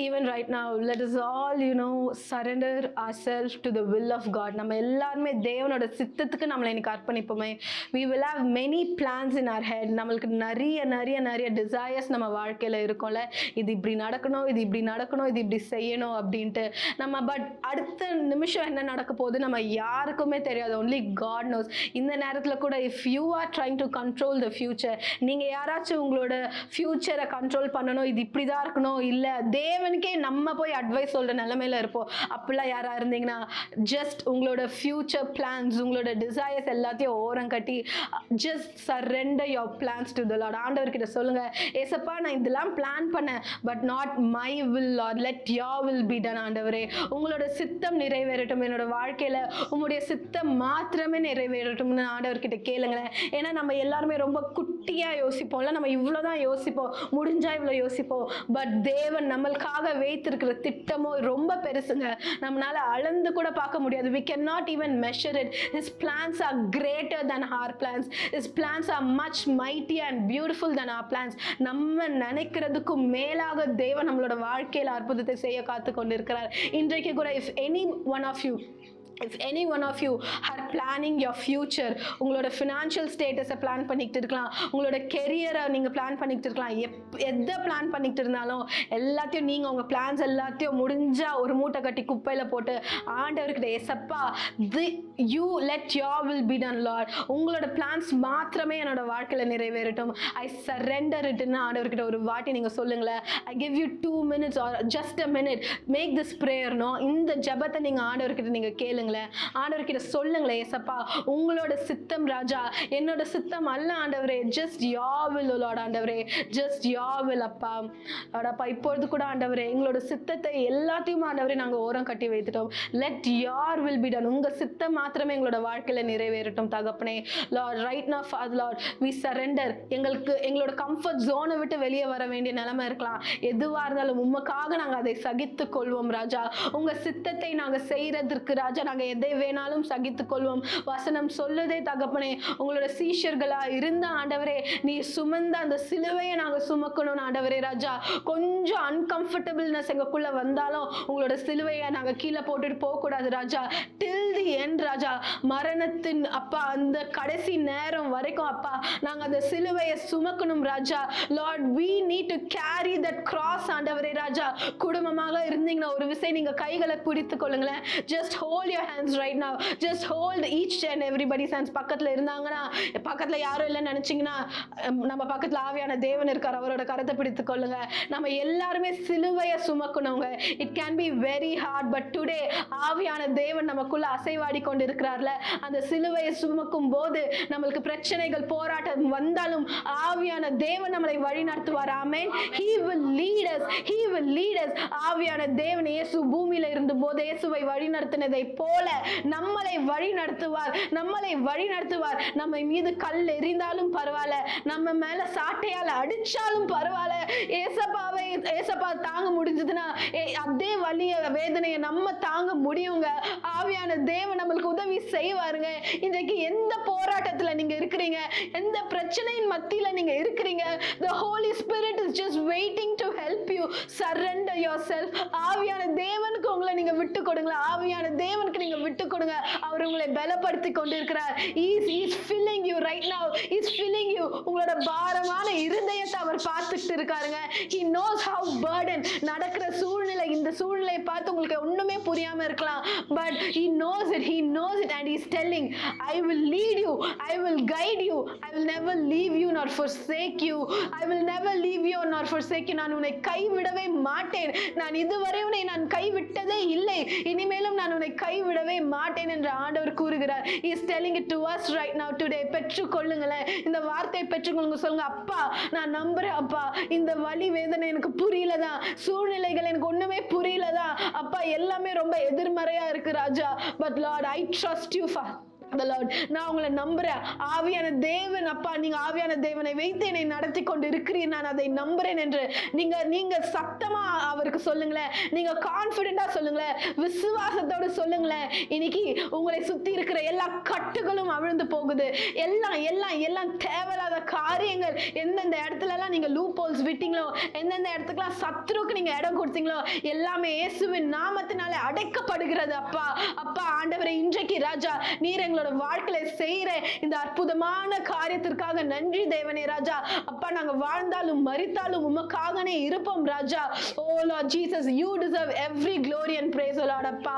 Even right now, let us all, surrender ourselves to the will of God. நம்ம எல்லாருமே தேவனோட சித்தத்துக்கு நம்மளை இன்னைக்கு அர்ப்பணிப்போமே. We will have many plans in our head. நம்மளுக்கு நிறைய நிறைய நிறைய desires நம்ம வாழ்க்கையில இருக்கும்ல. இது இப்படி நடக்கணும், இது இப்படி நடக்கணும், இது இப்படி செய்யணும் அப்படின்ட்டு நம்ம. பட் அடுத்த நிமிஷம் என்ன நடக்க போகுது நம்ம யாருக்குமே தெரியாது. only God knows. இந்த நேரத்தில் கூட if you are trying to control the future, நீங்க யாராச்சும் உங்களோட ஃபியூச்சரை கண்ட்ரோல் பண்ணணும், இது இப்படிதான் இருக்கணும், இல்ல தேவனுக்கே நம்ம போய் அட்வைஸ் சொல்ற நிலைமையில இருப்போம். அப்படிலாம் யாரா இருந்தீங்கன்னா ஜஸ்ட் உங்களோட ஃபியூச்சர் பிளான்ஸ், உங்களோட டிசைர்ஸ் எல்லாத்தையும் ஓரம் கட்டி just surrender your plans to the Lord. ஆண்டவர்கிட்ட சொல்லுங்க, ஏசப்பா நான் இதெல்லாம் பிளான் பண்ணேன், but not my will Lord, let your will be done. ஆண்டவரே உங்களோட சித்தம் நிறைவேறட்டும் என்னோட வாழ்க்கையில, உங்களுடைய சித்தம் மாத்திரமே நிறைவேறட்டும்னு ஆண்டவர்கிட்ட கேளுங்களேன். ஏன்னா நம்ம எல்லாருமே ரொம்ப குட்டியா யோசிப்போம்ல, நம்ம இவ்வளவுதான் யோசிப்போம், முடிஞ்சா இவ்வளவு யோசிப்போம். பட் தேவன் நம்மளுக்காக வைத்திருக்கிற திட்டமோ ரொம்ப பெருசுங்க, நம்மளால அளந்து கூட பார்க்க முடியாது. we cannot even measure it. His plans are greater than our plans. His plans are much mightier and beautiful than our plans. நம்ம நினைக்கிறதுக்கும் மேலாக தேவன் நம்மளோட வாழ்க்கையில அற்புதத்தை செய்ய காத்து கொண்டிருக்கிறார். இன்றைக்கு கூட if any one of you are planning your future, உங்களோட ஃபினான்ஷியல் ஸ்டேட்டஸை பிளான் பண்ணிக்கிட்டு இருக்கலாம், உங்களோட கெரியரை நீங்கள் பிளான் பண்ணிக்கிட்டு இருக்கலாம், எதை பிளான் பண்ணிக்கிட்டு இருந்தாலும் எல்லாத்தையும் நீங்கள் உங்கள் பிளான்ஸ் எல்லாத்தையும் முடிஞ்சா ஒரு மூட்டை கட்டி குப்பையில் போட்டு ஆண்டவர்கிட்ட ஏசப்பா you let your will be ton Lord, உங்களோட பிளான்ஸ் மாத்திரமே என்னோட வாழ்க்கையில் நிறைவேறட்டும், ஐ சரண்டர் இட்னு ஆண்டவர்கிட்ட ஒரு வாட்டி நீங்கள் சொல்லுங்களேன். I give you 2 minutes or just a minute, make this prayer. இந்த ஜெபத்தை நீங்கள் ஆண்டவர்கிட்ட நீங்கள் கேளுங்க, ஆண்டவர்கிட்ட சொல்லுங்களேன். ஏசப்பா உங்களோட சித்தம் ராஜா, என்னோட சித்தம் அல்ல ஆண்டவரே, ஜஸ்ட் யோர் வில் லார்ட். ஆண்டவரே ஜஸ்ட் யோர் வில் அப்பா. அப்பா இப்பொழுது கூட ஆண்டவரே எங்களோட சித்தத்தை எல்லாத்தையும் ஆண்டவரே நாங்கள் ஓரம் கட்டி வைத்துட்டோம். Let your will be done, உங்க சித்தம் மாத்திரமே எங்களோட வாழ்க்கையில நிறைவேறட்டும் தகப்பனே. Lord right now Father Lord we surrender. எங்களோட கம்ஃபர்ட் ஜோனை விட்டு வெளியே வர வேண்டிய நிலைமை இருக்கலாம், எதுவா இருந்தாலும் உமக்காக நாங்கள் அதை சகித்துக் கொள்வோம் ராஜா. உங்க சித்தத்தை நாங்கள் செய்யறதற்கு ராஜா நாங்கள் எதை வேணாலும் சகித்துக் கொள்வோம். வசனம் சொல்லுதே தகப்பனே, உங்களோட சீஷர்களா இருந்த ஆண்டவரே நீ சுமந்த அந்த சிலுவையை நாங்கள் சுமக்கணும் ஆண்டவரே ராஜா. கொஞ்சம் அன்கம்ஃபர்டபுள்னஸ் எங்களுக்குள்ள வந்தாலும் உங்களோட சிலுவையை நாங்கள் கீழே போட்டுட்டு போகக்கூடாது ராஜா. டில் தி எண்ட் ராஜா, மரணத்தின் அப்பா அந்த கடைசி நேரம் வரைக்கும் அப்பா நாங்கள் அந்த சிலுவையை சுமக்கணும் ராஜா. Lord we need to carry that cross ஆண்டவரே ராஜா. குடும்பமாக இருந்தீங்கன்னா ஒரு விஷயம் நீங்க கைகளை பிடித்து கொள்ளுங்களேன். just hold your hands right now, just hold each and everybody's hands. பக்கத்துல இருந்தாங்கன்னா, பக்கத்துல யாரும் இல்லைன்னு நினைச்சீங்கன்னா நம்ம பக்கத்துல ஆவியான தேவன் இருக்கார், அவரோட கரத்தை பிடித்து கொள்ளுங்க. நம்ம எல்லாருமே சிலுவையை சுமக்கணுங்க. it can be very hard, but today ஆவியான தேவன் நமக்குள்ள அசைவாடி கொண்டு இருக்கிறார்ல, அந்த சிலுவையை சுமக்கும் போது நம்மளுக்கு பிரச்சனைகள் போராட்டம் வந்தாலும் ஆவியான தேவன் நம்மளை வழி நடத்துவார். ஆமென். he will lead us, he will lead us. ஆவியான தேவன் இயேசு பூமியில இருந்த போது இயேசுவை வழி நடத்தினதை போல நம்மளை வழி நடத்துவார், நம்மளை வழி நடத்துவார். நம்ம மீது கல் எறிந்தாலும் பரவாயில்ல, நம்ம மேல சாட்டையால அடிச்சாலும் பரவாயில்ல, ஏசப்பா தாங்க முடிஞ்சதுன்னா அதே வலிய வேதனையை நம்ம தாங்க முடியுங்க. ஆவியான தேவன் நம்மளுக்கு உதவி செய்வாருங்க. இன்றைக்கு எந்த போராட்டத்துல நீங்க இருக்கிறீங்க, எந்த பிரச்சனையின் மத்தியில நீங்க இருக்கிறீங்க, the Holy Spirit is just waiting to help you. surrender yourself. ஆவியான தேவனுக்கு உங்களை நீங்க விட்டு கொடுங்க, ஆவியான தேவனுக்கு நீங்க விட்டு கொடுங்க. அவர் உங்களை பலப்படுத்தி கொண்டிருக்கிறார். he is filling you right now, he is filling you. உங்களோட பாரமான இருதயத்தை அவர் பார்த்துட்டு இருக்காருங்க. he knows how burden நடக்கிற சூழ்நிலை, இந்த சூழ்நிலையை பார்த்து உங்களுக்கு ஒண்ணுமே புரியாம இருக்கலாம், but he knows it and he is telling I will lead you, I will guide you, I will never leave you nor forsake you, I will never leave you nor forsake you. நான் உன்னை கைவிடவே மாட்டேன், நான் இதுவரை உன்னை நான் கைவிட்டதே இல்லை, இனிமேலும் நான் உன்னை கைவிடவே மாட்டேன் என்று ஆண்டவர் கூறுகிறார். he is telling it to us right now today. பெற்றுக்கொள்ளுங்களேன், இந்த வார்த்தையை பெற்றுக்கொள்ளுங்க. சொல்லுங்க, அப்பா நான் நம்புறேன், அப்பா இந்த வலி வேதனை எனக்கு புரியலதான், சூழ்நிலைகள் எனக்கு ஒண்ணுமே புரியலதான் அப்பா, எல்லாமே ரொம்ப எதிர்மறையா இருக்கு ராஜா, but Lord I trust you the Lord. நான் உங்களை நம்புறேன். ஆவியான தேவன் அப்பா, நீங்க ஆவியான தேவனை வைத்து என்னை நடத்தி கொண்டு இருக்கிறீர், நான் அதை நம்புறேன் என்று நீங்க சத்தமா அவருக்கு சொல்லுங்களேன். நீங்க கான்பிடென்டா சொல்லுங்களேன், விசுவாசத்தோடு சொல்லுங்களேன். இன்னைக்கு உங்களை சுத்தி இருக்கிற எல்லா கட்டுகளும் அவிழ்ந்து போகுது. எல்லாம் எல்லாம் எல்லாம் தேவையில்லாத காரியங்கள் எந்தெந்த இடத்துல எல்லாம் நீங்க லூப் ஹோல்ஸ் விட்டீங்களோ, எந்தெந்த இடத்துக்குலாம் சத்துருக்கு நீங்க இடம் கொடுத்தீங்களோ, எல்லாமே இயேசுவின் நாமத்தினால அடைக்கப்படுகிறது. அப்பா அப்பா ஆண்டவரே, இன்றைக்கு ராஜா நீர் எங்களோட வாழ்க்கையில செய்யற இந்த அற்புதமான காரியத்திற்காக நன்றி தேவனே ராஜா. அப்பா நாங்க வாழ்ந்தாலும் மரித்தாலும் உமக்காகவே இருப்போம் ராஜா. Oh Lord Jesus, you deserve every glory and praise, O Lord. அப்பா